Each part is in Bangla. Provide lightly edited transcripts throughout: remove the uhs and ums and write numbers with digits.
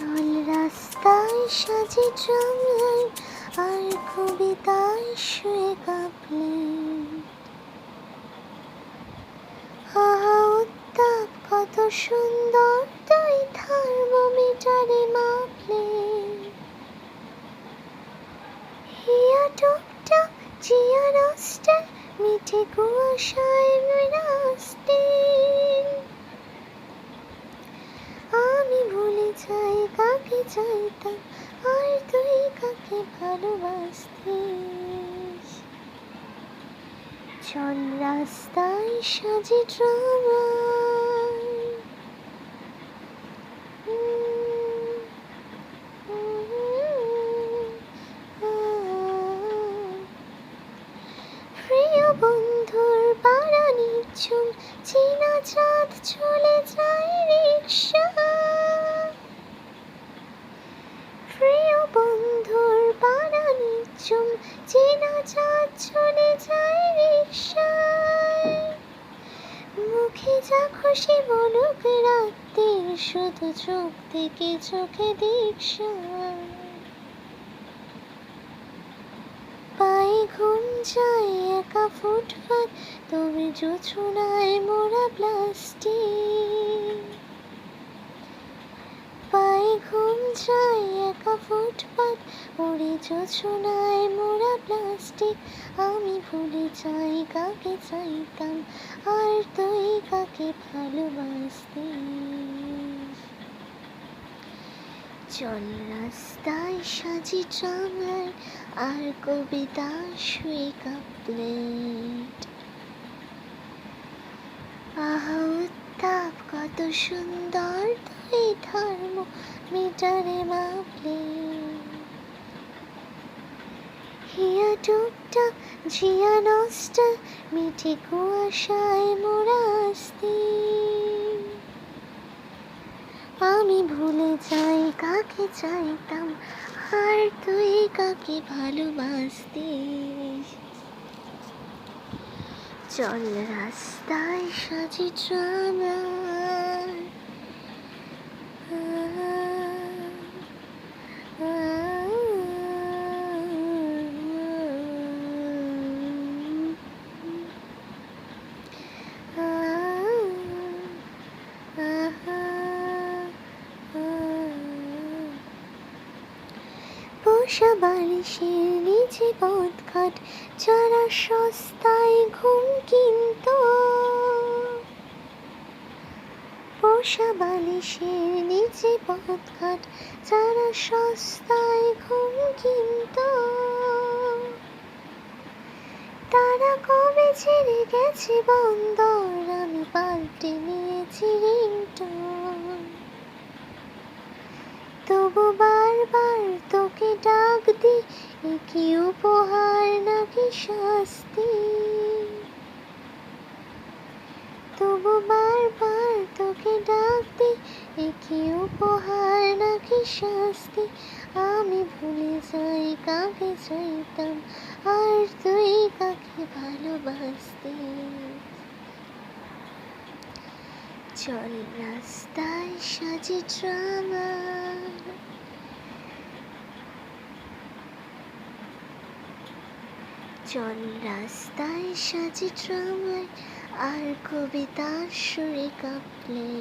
চল রাস্তায় সাজি ট্রামলাইন আর কবিতায় শুয়ে কাঁপলে, আহা উত্তাপ কত সুন্দর তুই থার্মোমিটারে মাপলে, হিয়া টুকটাক জিয়া রস্টার মিঠে কুয়াশায় রাস্তে, আমি ভুলে যাই কাকে চাইতাম আর তুই কাকে ভালোবাসতিস। চল রাস্তায় সাজি ট্রামলাইন, প্রিয় বন্ধুর পাড়া নিঝুম চীনা চাঁদ চলে যায় রিক্সা, প্রিয় বন্ধুর পাড়া নিঝুম চীনা চাঁদ চলে যায় রিক্সায়, মুখে যা খুশি বলুক রাত্রির শুধু চোখ থেকে চোখে দীক্ষা, পায়ে ঘুম যায় একা ফুটপাত তবে জোছনায় মোড়া প্লাস্টিক, পায়ে ঘুম যায় একা ফুটপাত ওরে জোছনায় মোড়া প্লাস্টিক, আমি ভুলে যাই কাকে চাইতাম আর তুই কাকে ভালোবাসতিস। চল রাস্তায় সাজি ট্রামলাইন আর কবিতা শুয়ে কাঁপলে, আহা উত্তাপ কত সুন্দর তুই থার্মোমিটারে মাপলে, হিয়া টুকটাক জিয়া নস্টার মিঠে কুয়াশায় মোড়া আস্তে, আমি ভুলে যাই কাকে চাইতাম আর তুই কাকে ভালোবাসতিস। চল রাস্তায় সাজি ট্রামলাইন, পোষা বালিশের নিচে বদখাট যারা সস্তায় ঘুম কিনত, পোষা বালিশের নিচে বদখাট যারা সস্তায় ঘুম কিনত, তারা কবে ছেড়ে গেছে বন্দর আমি পাল্টে নিয়েছি রিংটোন, তবু বারবার তোকে ডাক দি এ কি উপহার নাকি শাস্তি, তবু বারবার তোকে ডাক দি এ কি উপহার নাকি শাস্তি, আমি ভুলে যাই কাকে চাইতাম আর তুই কাকে ভালোবাসতিস। চল রাস্তায় সাজি ট্রামলাইন, চল রাস্তায় সাজি ট্রামলাইন আর কবিতার সুরে কাঁপলে,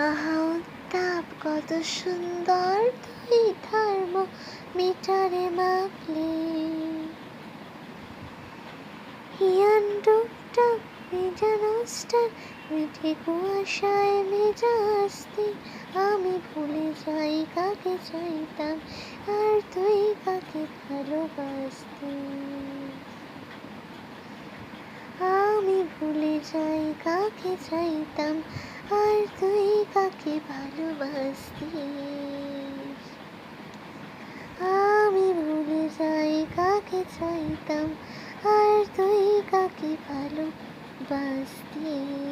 আহা উত্তাপ কত সুন্দর তুই থার্মোমিটারে মাপলে, হিয়ান টুকটাক ভেজা নস্টার মিঠে কুয়াশায় ভেজা আস্তে, আমি ভুলে যাই কাকে চাইতাম আর তুই কাকে ভালোবাসতিস, আমি ভুলে যাই কাকে চাইতাম আর তুই কাকে ভালোবাসতিস, আমি ভুলে যাই কাকে চাইতাম আর তুই কাকে ভালোবাসতিস।